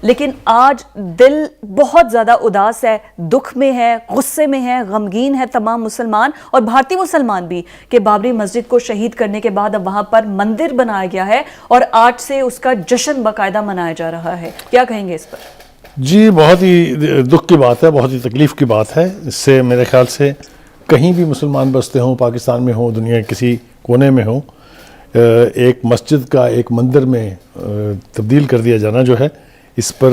لیکن آج دل بہت زیادہ اداس ہے، دکھ میں ہے، غصے میں ہے، غمگین ہے تمام مسلمان اور بھارتی مسلمان بھی کہ بابری مسجد کو شہید کرنے کے بعد اب وہاں پر مندر بنایا گیا ہے اور آج سے اس کا جشن باقاعدہ منایا جا رہا ہے. کیا کہیں گے اس پر؟ جی بہت ہی دکھ کی بات ہے، بہت ہی تکلیف کی بات ہے. اس سے میرے خیال سے کہیں بھی مسلمان بستے ہوں، پاکستان میں ہوں، دنیا کے کسی کونے میں ہوں، ایک مسجد کا ایک مندر میں تبدیل کر دیا جانا جو ہے، اس پر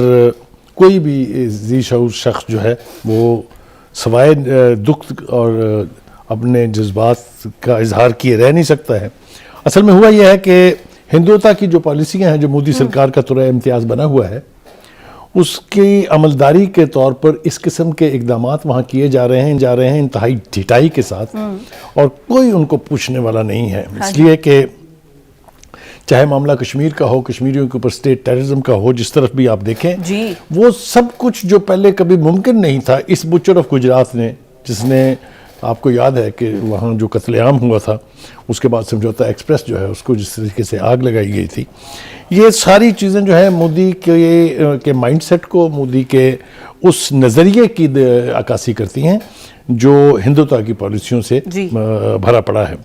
کوئی بھی ذی شعور شخص جو ہے وہ سوائے دکھ اور اپنے جذبات کا اظہار کیے رہ نہیں سکتا ہے. اصل میں ہوا یہ ہے کہ ہندوتا کی جو پالیسیاں ہیں، جو مودی سرکار کا طرح امتیاز بنا ہوا ہے، اس کی عملداری کے طور پر اس قسم کے اقدامات وہاں کیے جا رہے ہیں انتہائی ڈھٹائی کے ساتھ، اور کوئی ان کو پوچھنے والا نہیں ہے. اس لیے کہ چاہے معاملہ کشمیر کا ہو، کشمیریوں کے اوپر اسٹیٹ ٹیررزم کا ہو، جس طرف بھی آپ دیکھیں، وہ سب کچھ جو پہلے کبھی ممکن نہیں تھا، اس بچر آف گجرات نے، جس نے، آپ کو یاد ہے کہ وہاں جو قتل عام ہوا تھا، اس کے بعد سمجھوتا ایکسپریس جو ہے اس کو جس طریقے سے آگ لگائی گئی تھی، یہ ساری چیزیں جو ہے مودی کے مائنڈ سیٹ کو، مودی کے اس نظریے کی عکاسی کرتی ہیں جو ہندوتا کی پالیسیوں سے بھرا پڑا ہے.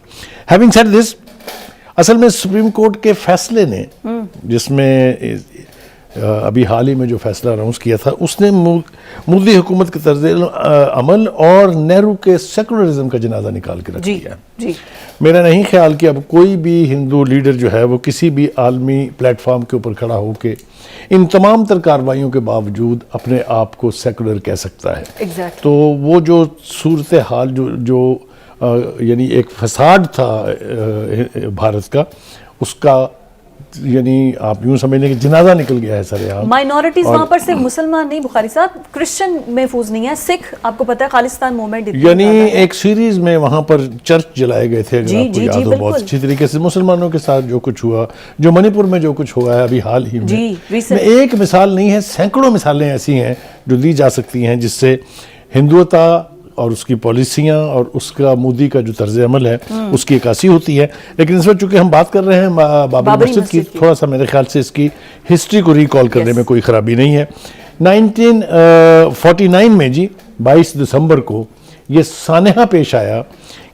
ہیونگ سیڈ دس، اصل میں سپریم کورٹ کے فیصلے نے، جس میں ابھی حال ہی میں جو فیصلہ اناؤنس کیا تھا، اس نے مودی حکومت کے طرز عمل اور نہرو کے سیکولرزم کا جنازہ نکال کے رکھ دیا ہے. میرا نہیں خیال کہ اب کوئی بھی ہندو لیڈر جو ہے وہ کسی بھی عالمی پلیٹ فارم کے اوپر کھڑا ہو کے ان تمام تر کارروائیوں کے باوجود اپنے آپ کو سیکولر کہہ سکتا ہے. تو وہ جو صورتحال جو یعنی ایک فساد تھا بھارت کا، اس کا یعنی آپ یوں سمجھنے کہ جنازہ نکل گیا ہے سر عام. مائنورٹیز وہاں پر صرف مسلمان نہیں بخاری صاحب، کرسچن محفوظ نہیں ہے، سکھ، آپ کو پتہ ہے خالصتان موومنٹ یعنی ایک سیریز میں وہاں پر چرچ جلائے گئے تھے، اگر آپ کو یاد ہو بہت اچھی طریقے سے. مسلمانوں کے ساتھ جو کچھ ہوا، جو منی پور میں جو کچھ ہوا ہے ابھی حال ہی میں ایک مثال نہیں ہے، سینکڑوں مثالیں ایسی ہیں جو دی جا سکتی ہیں، جس سے ہندوتا اور اس کی پالیسیاں اور اس کا مودی کا جو طرز عمل ہے اس کی عکاسی ہوتی ہے. لیکن اس وقت چونکہ ہم بات کر رہے ہیں بابری مسجد کی، تھوڑا سا میرے خیال سے اس کی ہسٹری کو ریکال کرنے میں کوئی خرابی نہیں ہے. 1949 میں 22 دسمبر کو یہ سانحہ پیش آیا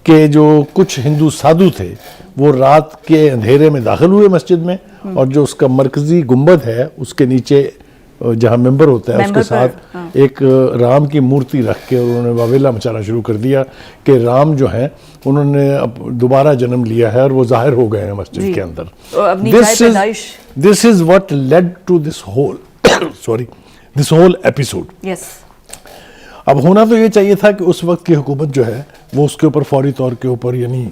کہ جو کچھ ہندو سادھو تھے وہ رات کے اندھیرے میں داخل ہوئے مسجد میں، اور جو اس کا مرکزی گنبد ہے اس کے نیچے جہاں ممبر ہوتا ہے اس کے ساتھ ایک رام کی مورتی رکھ کے انہوں نے واویلا مچانا شروع کر دیا کہ رام جو ہیں انہوں نے اب دوبارہ جنم لیا ہے اور وہ ظاہر ہو گئے ہیں مسجد کے اندر. This is what led to this whole episode. اب ہونا تو یہ چاہیے تھا کہ اس وقت کی حکومت جو ہے وہ اس کے اوپر فوری طور کے اوپر یعنی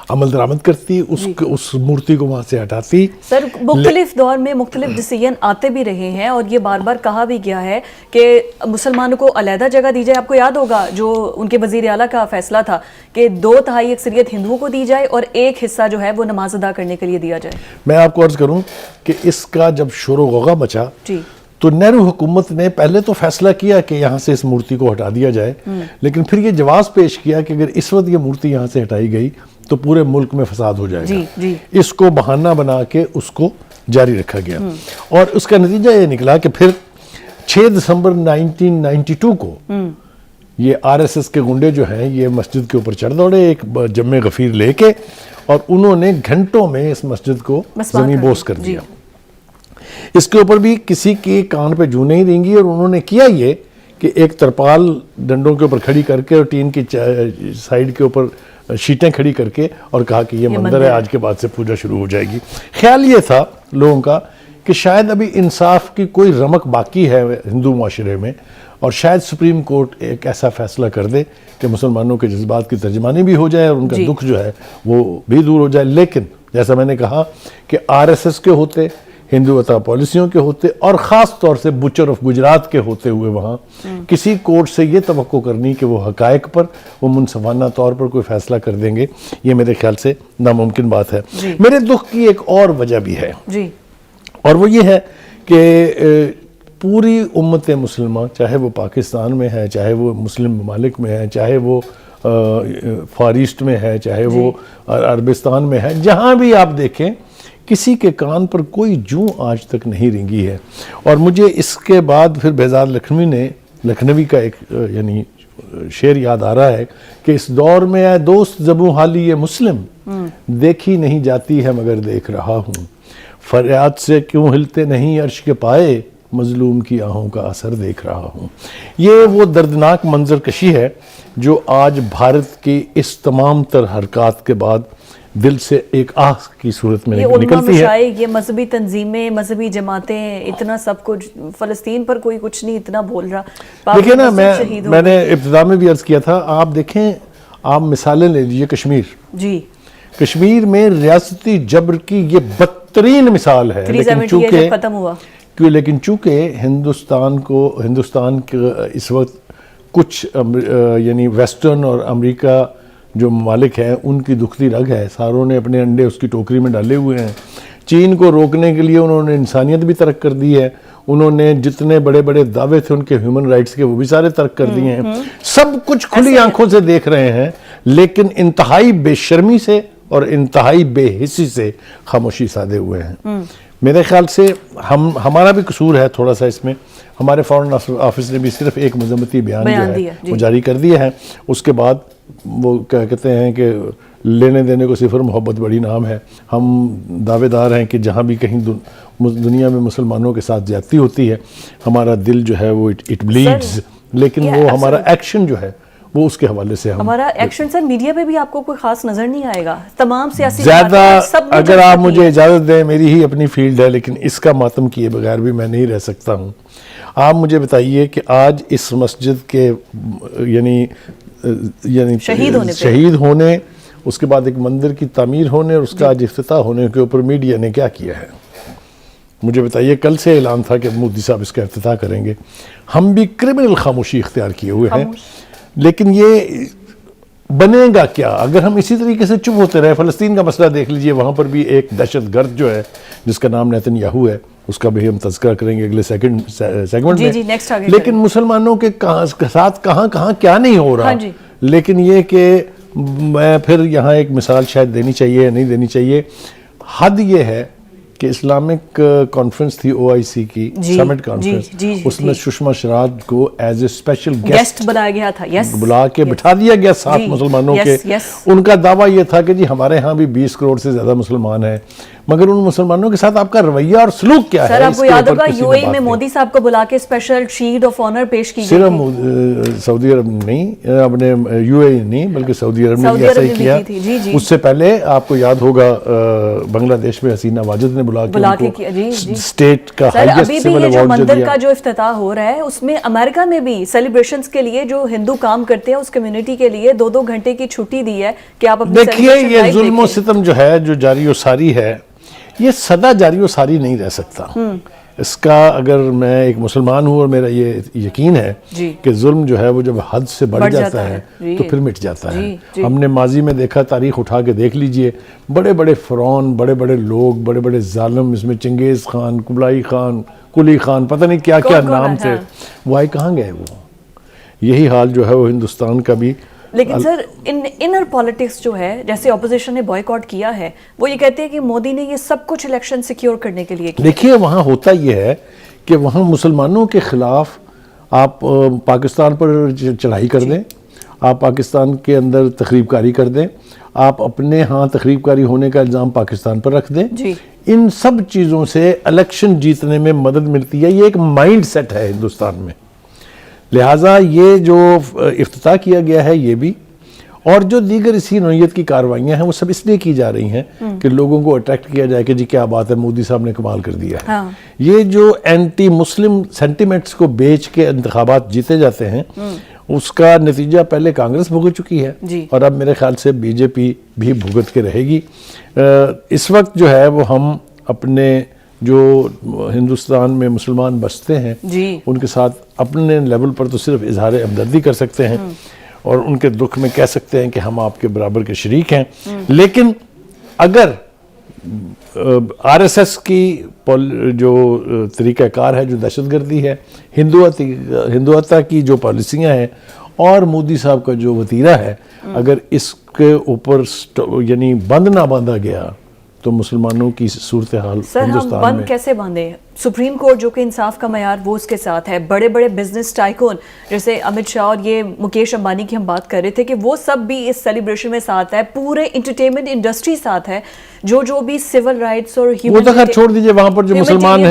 عمل درآمد کرتی، اس مورتی کو وہاں سے ہٹاتی. سر مختلف دور میں مختلف ڈیسیژن آتے بھی رہے ہیں اور یہ بار بار کہا بھی گیا ہے کہ مسلمانوں کو علیحدہ جگہ دی جائے. آپ کو یاد ہوگا جو ان کے وزیر اعلیٰ کا فیصلہ تھا کہ 2/3 اکثریت ہندوؤں کو دی جائے اور ایک حصہ جو ہے وہ نماز ادا کرنے کے لیے دیا جائے. میں آپ کو عرض کروں کہ اس کا جب شور و غوغا مچا تو نہرو حکومت نے پہلے تو فیصلہ کیا کہ یہاں سے اس مورتی کو ہٹا دیا جائے، لیکن پھر یہ جواز پیش کیا کہ اگر اس وقت یہ مورتی یہاں سے ہٹائی گئی تو پورے ملک میں فساد ہو جائے گا. اس کو بہانہ بنا کے اس کو جاری رکھا گیا، اور اس کا نتیجہ یہ نکلا کہ پھر 6 دسمبر 1992 کو یہ RSS کے گنڈے جو ہیں یہ مسجد کے اوپر چڑھ دوڑے ایک جمع غفیر لے کے، اور انہوں نے گھنٹوں میں اس مسجد کو زمین بوس کر دیا. اس کے اوپر بھی کسی کے کان پہ جو نہیں دیں گی، اور انہوں نے کیا یہ کہ ایک ترپال ڈنڈوں کے اوپر کھڑی کر کے اور ٹین کی سائیڈ کے اوپر شیٹیں کھڑی کر کے اور کہا کہ یہ مندر ہے، آج کے بعد سے پوجا شروع ہو جائے گی. خیال یہ تھا لوگوں کا کہ شاید ابھی انصاف کی کوئی رمق باقی ہے ہندو معاشرے میں، اور شاید سپریم کورٹ ایک ایسا فیصلہ کر دے کہ مسلمانوں کے جذبات کی ترجمانی بھی ہو جائے اور ان کا دکھ جو ہے وہ بھی دور ہو جائے. لیکن جیسا میں نے کہا کہ RSS کے ہوتے، ہندوتا پالیسیوں کے ہوتے، اور خاص طور سے بچر آف گجرات کے ہوتے ہوئے وہاں کسی کورٹ سے یہ توقع کرنی کہ وہ حقائق پر وہ منصفانہ طور پر کوئی فیصلہ کر دیں گے، یہ میرے خیال سے ناممکن بات ہے. میرے دکھ کی ایک اور وجہ بھی ہے، اور وہ یہ ہے کہ پوری امت مسلمہ، چاہے وہ پاکستان میں ہے، چاہے وہ مسلم ممالک میں ہے، چاہے وہ فار ایسٹ میں ہے، چاہے وہ عربستان میں ہے، جہاں بھی آپ دیکھیں کسی کے کان پر کوئی جوں آج تک نہیں رینگی ہے. اور مجھے اس کے بعد پھر بہزاد لکھنوی کا ایک یعنی شعر یاد آ رہا ہے کہ اس دور میں اے دوست زبوں حالی یہ مسلم دیکھی نہیں جاتی ہے مگر دیکھ رہا ہوں. فریاد سے کیوں ہلتے نہیں عرش کے پائے مظلوم کی آہوں کا اثر دیکھ رہا ہوں. یہ وہ دردناک منظر کشی ہے جو آج بھارت کی اس تمام تر حرکات کے بعد دل سے ایک آہ کی صورت میں نکلتی ہے. یہ مذہبی تنظیمیں، مذہبی جماعتیں، اتنا سب کچھ، فلسطین پر کوئی کچھ نہیں اتنا بول رہا. دیکھیں نا، میں نے ابتدا میں بھی عرض کیا تھا، آپ دیکھیں، آپ مثالیں لے لیجئے کشمیر. جی، کشمیر میں ریاستی جبر کی یہ بدترین مثال ہے. لیکن چونکہ ہندوستان کے اس وقت کچھ یعنی ویسٹرن اور امریکہ جو ممالک ہیں ان کی دکھتی رگ ہے، ساروں نے اپنے انڈے اس کی ٹوکری میں ڈالے ہوئے ہیں. چین کو روکنے کے لیے انہوں نے انسانیت بھی ترک کر دی ہے، انہوں نے جتنے بڑے بڑے دعوے تھے ان کے ہیومن رائٹس کے وہ بھی سارے ترک کر دیے ہیں. سب کچھ کھلی آنکھوں سے دیکھ رہے ہیں، لیکن انتہائی بے شرمی سے اور انتہائی بے حسی سے خاموشی سادے ہوئے ہیں. میرے خیال سے ہمارا بھی قصور ہے تھوڑا سا اس میں. ہمارے فارن آفس نے بھی صرف ایک مذمتی بیان جو ہے وہ جاری کر دیا ہے. اس کے بعد وہ کیا کہتے ہیں کہ لینے دینے کو صفر، محبت بڑی نام ہے. ہم دعوے دار ہیں کہ جہاں بھی کہیں دنیا میں مسلمانوں کے ساتھ زیادتی ہوتی ہے ہمارا دل جو ہے وہ اٹ بلیڈز، لیکن وہ ہمارا ایکشن جو ہے وہ اس کے حوالے سے ہمارا ایکشن سر میڈیا پہ بھی آپ کو کوئی خاص نظر نہیں آئے گا. تمام سیاسی زیادہ اگر آپ مجھے اجازت دیں، میری ہی اپنی فیلڈ ہے لیکن اس کا ماتم کیے بغیر بھی میں نہیں رہ سکتا ہوں. آپ مجھے بتائیے کہ آج اس مسجد کے یعنی شہید ہونے، اس کے بعد ایک مندر کی تعمیر ہونے اور اس کا آج افتتاح ہونے کے اوپر میڈیا نے کیا کیا ہے؟ مجھے بتائیے. کل سے اعلان تھا کہ مودی صاحب اس کا افتتاح کریں گے. ہم بھی کرمنل خاموشی اختیار کیے ہوئے ہیں، لیکن یہ بنے گا کیا اگر ہم اسی طریقے سے چپ ہوتے رہے؟ فلسطین کا مسئلہ دیکھ لیجئے، وہاں پر بھی ایک دہشت گرد جو ہے جس کا نام نیتن یاہو ہے، اس کا بھی ہم تذکرہ کریں گے اگلے سیگمنٹ میں. لیکن مسلمانوں کے ساتھ کہاں کیا نہیں ہو رہا. لیکن یہ کہ میں پھر یہاں ایک مثال شاید دینی چاہیے یا نہیں دینی چاہیے. حد یہ ہے کہ اسلامک کانفرنس تھی OIC کی سمٹ کانفرنس، اس میں سشما شراد کو ایز اے اسپیشل گیسٹ بلایا گیا تھا، بلا کے بٹھا دیا گیا ساتھ مسلمانوں کے. ان کا دعویٰ یہ تھا کہ جی ہمارے ہاں بھی 20 کروڑ سے زیادہ مسلمان ہیں، مگر ان مسلمانوں کے ساتھ آپ کا رویہ اور سلوک کیا ہے؟ سر آپ کو یاد ہوگا UAE میں مودی صاحب کو بلا کے اسپیشل شیلڈ آف آنر پیش کی گئی. صرف سعودی عرب نہیں، اپنے UAE نہیں بلکہ سعودی عرب نے بھی ایسا ہی کیا. اس سے پہلے آپ کو یاد ہوگا بنگلہ دیش میں حسینہ واجد نے بلا کے اسٹیٹ کا ہائیسٹ سول ایوارڈ جو مندر کا جو افتتاح ہو رہا ہے اس میں امریکہ میں بھی سیلیبریشنز کے لیے جو ہندو کام کرتے ہیں اس کمیونٹی کے لیے 2 گھنٹے کی چھٹی دی ہے کہ آپ اپنے. دیکھیے یہ ظلم و ستم جو ہے جو جاری و ساری ہے یہ سدا جاری و ساری نہیں رہ سکتا. اس کا اگر میں ایک مسلمان ہوں اور میرا یہ یقین ہے کہ ظلم جو ہے وہ جب حد سے بڑھ جاتا ہے تو پھر مٹ جاتا ہے. ہم نے ماضی میں دیکھا، تاریخ اٹھا کے دیکھ لیجئے، بڑے بڑے فرعون، بڑے بڑے لوگ، بڑے بڑے ظالم، اس میں چنگیز خان، قبلائی خان، قلی خان، پتہ نہیں کیا کیا نام تھے، وہ آئے کہاں گئے؟ وہ یہی حال جو ہے وہ ہندوستان کا بھی. لیکن سر انر پالیٹکس جو ہے، جیسے اپوزیشن نے بوائیکاٹ کیا ہے، وہ یہ کہتے ہیں کہ مودی نے یہ سب کچھ الیکشن سیکیور کرنے کے لیے کیا. دیکھیے وہاں ہوتا یہ ہے کہ وہاں مسلمانوں کے خلاف آپ پاکستان پر چڑھائی کر دیں، آپ پاکستان کے اندر تخریب کاری کر دیں، آپ اپنے ہاں تخریب کاری ہونے کا الزام پاکستان پر رکھ دیں. ان سب چیزوں سے الیکشن جیتنے میں مدد ملتی ہے. یہ ایک مائنڈ سیٹ ہے ہندوستان میں. لہٰذا یہ جو افتتاح کیا گیا ہے یہ بھی، اور جو دیگر اسی نوعیت کی کاروائیاں ہیں وہ سب اس لیے کی جا رہی ہیں کہ لوگوں کو اٹریکٹ کیا جائے کہ جی کیا بات ہے، مودی صاحب نے کمال کر دیا ہے. یہ جو اینٹی مسلم سینٹیمنٹس کو بیچ کے انتخابات جیتے جاتے ہیں اس کا نتیجہ پہلے کانگریس بھگت چکی ہے اور اب میرے خیال سے BJP بھی بھگت کے رہے گی. اس وقت جو ہے وہ ہم اپنے جو ہندوستان میں مسلمان بستے ہیں ان کے ساتھ اپنے لیول پر تو صرف اظہار ہمدردی کر سکتے ہیں اور ان کے دکھ میں کہہ سکتے ہیں کہ ہم آپ کے برابر کے شریک ہیں. لیکن اگر RSS کی جو طریقہ کار ہے، جو دہشت گردی ہے، ہندوتا کی جو پالیسیاں ہیں اور مودی صاحب کا جو وتیرہ ہے، اگر اس کے اوپر یعنی بند نہ باندھا گیا تو مسلمانوں کی صورتحال سر ہم ہندوستان بند میں کیسے باندھیں؟ سپریم کورٹ جو کہ انصاف کا معیار وہ اس کے ساتھ ہے، بڑے بڑے بزنس ٹائکون جیسے امت شاہ اور یہ مکیش امبانی کی ہم بات کر رہے تھے کہ وہ سب بھی اس سیلیبریشن میں ساتھ ہے، پورے انٹرٹینمنٹ انڈسٹری ساتھ ہے، جو بھی سول رائٹس اور وہ تو خیر چھوڑ دیجئے، وہاں پر جو مسلمان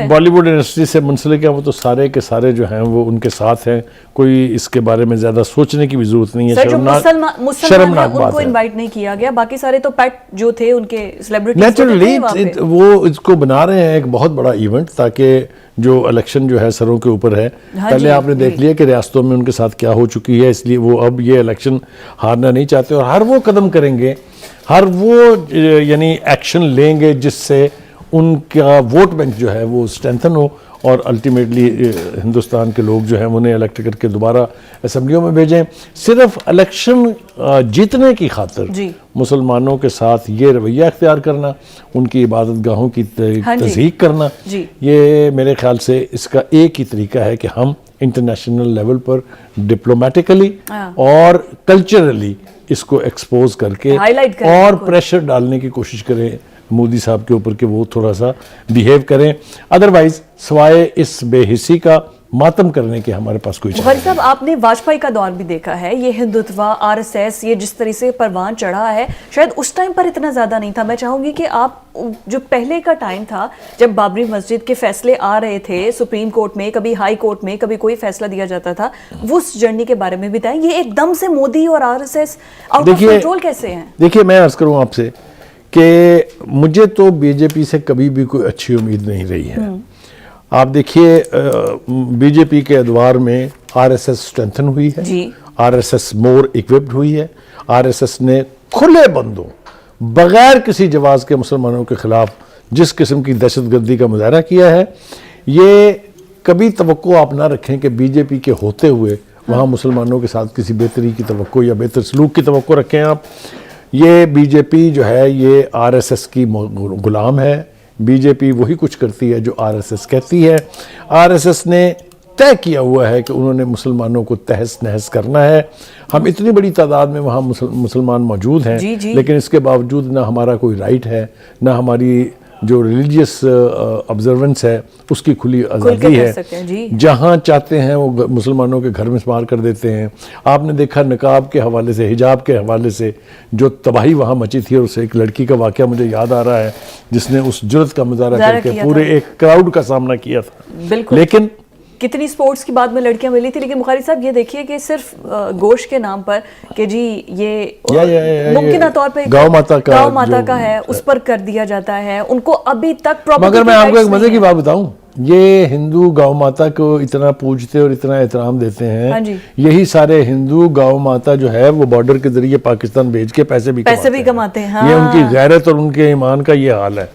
بالی ووڈ انڈسٹری سے منسلک ہیں وہ تو سارے کے سارے جو ہیں وہ ان کے ساتھ ہیں، کوئی اس کے بارے میں زیادہ سوچنے کی بھی ضرورت نہیں ہے. سر جو مسلمان ہیں ان کو انوائٹ نہیں کیا گیا، باقی سارے تو پیٹ جو تھے ان کے سیلیبریٹیز نیچرلی وہ اس کو بنا رہے ہیں ایک بہت بڑا ایونٹ تاکہ جو الیکشن جو ہے سروں کے اوپر ہے. پہلے آپ نے دیکھ لیا کہ ریاستوں میں ان کے ساتھ کیا ہو چکی ہے، اس لیے وہ اب یہ الیکشن ہارنا نہیں چاہتے اور ہر وہ قدم کریں گے، ہر وہ یعنی ایکشن لیں گے جس سے ان کا ووٹ بینک جو ہے وہ اسٹرینتھن ہو اور الٹیمیٹلی ہندوستان کے لوگ جو ہیں انہیں الیکٹ کر کے دوبارہ اسمبلیوں میں بھیجیں. صرف الیکشن جیتنے کی خاطر مسلمانوں کے ساتھ یہ رویہ اختیار کرنا، ان کی عبادت گاہوں کی تضحیق کرنا، یہ میرے خیال سے اس کا ایک ہی طریقہ ہے کہ ہم انٹرنیشنل لیول پر ڈپلومیٹیکلی اور کلچرلی اس کو ایکسپوز کر کے اور پریشر ڈالنے کی کوشش کریں مودی صاحب کے اوپر کہ وہ تھوڑا سا بیہیو کریں. ادروائز سوائے اس بے حسی کا ماتم کرنے کے ہمارے پاس کوئی بخاری صاحب آپ نے واجپئی کا دور بھی دیکھا ہے، یہ ہندوتوا RSS یہ جس طرح سے پروان چڑھا ہے شاید اس ٹائم پر اتنا زیادہ نہیں تھا. میں چاہوں گی کہ آپ جو پہلے کا ٹائم تھا جب بابری مسجد کے فیصلے آ رہے تھے سپریم کورٹ میں، کبھی ہائی کورٹ میں، کبھی کوئی فیصلہ دیا جاتا تھا، وہ اس جرنی کے بارے میں بتائیں. یہ ایک دم سے مودی اور RSS آؤٹ آف کنٹرول کیسے ہیں؟ دیکھیے میں عرض کروں آپ سے کہ مجھے تو بی جے پی سے کبھی بھی کوئی اچھی امید نہیں رہی ہے. آپ دیکھیے بی جے پی کے ادوار میں RSS اسٹرینتھن ہوئی ہے، RSS مور اکوپڈ ہوئی ہے، RSS نے کھلے بندوں بغیر کسی جواز کے مسلمانوں کے خلاف جس قسم کی دہشت گردی کا مظاہرہ کیا ہے. یہ کبھی توقع آپ نہ رکھیں کہ بی جے پی کے ہوتے ہوئے وہاں مسلمانوں کے ساتھ کسی بہتری کی توقع یا بہتر سلوک کی توقع رکھیں آپ. یہ بی جے پی جو ہے یہ RSS کی غلام ہے. بی جے پی وہی کچھ کرتی ہے جو RSS کہتی ہے. RSS نے طے کیا ہوا ہے کہ انہوں نے مسلمانوں کو تہس نہس کرنا ہے. ہم اتنی بڑی تعداد میں وہاں مسلمان موجود ہیں لیکن اس کے باوجود نہ ہمارا کوئی رائٹ ہے، نہ ہماری جو ریلیجیس آبزرونس ہے اس کی کھلی آزادی ہے. جہاں چاہتے ہیں وہ مسلمانوں کے گھر میں مار کر دیتے ہیں. آپ نے دیکھا نقاب کے حوالے سے، حجاب کے حوالے سے جو تباہی وہاں مچی تھی، اور اسے ایک لڑکی کا واقعہ مجھے یاد آ رہا ہے جس نے اس جرت کا مظاہرہ کر کے پورے ایک کراؤڈ کا سامنا کیا تھا. لیکن کتنی سپورٹس کی بعد میں لڑکیاں ملی تھی، لیکن بخاری صاحب یہ دیکھیے کہ صرف گوشت کے نام پر کہ جی یہ ممکنہ طور پہ گاؤں ماتا کا ہے اس پر کر دیا جاتا ہے ان کو ابھی تک. مگر میں آپ کو ایک مزے کی بات بتاؤں، یہ ہندو گاؤں ماتا کو اتنا پوجتے اور اتنا احترام دیتے ہیں، یہی سارے ہندو گاؤں ماتا جو ہے وہ بارڈر کے ذریعے پاکستان بھیج کے پیسے بھی کماتے ہیں. یہ ان کی غیرت اور ان کے ایمان کا یہ حال ہے.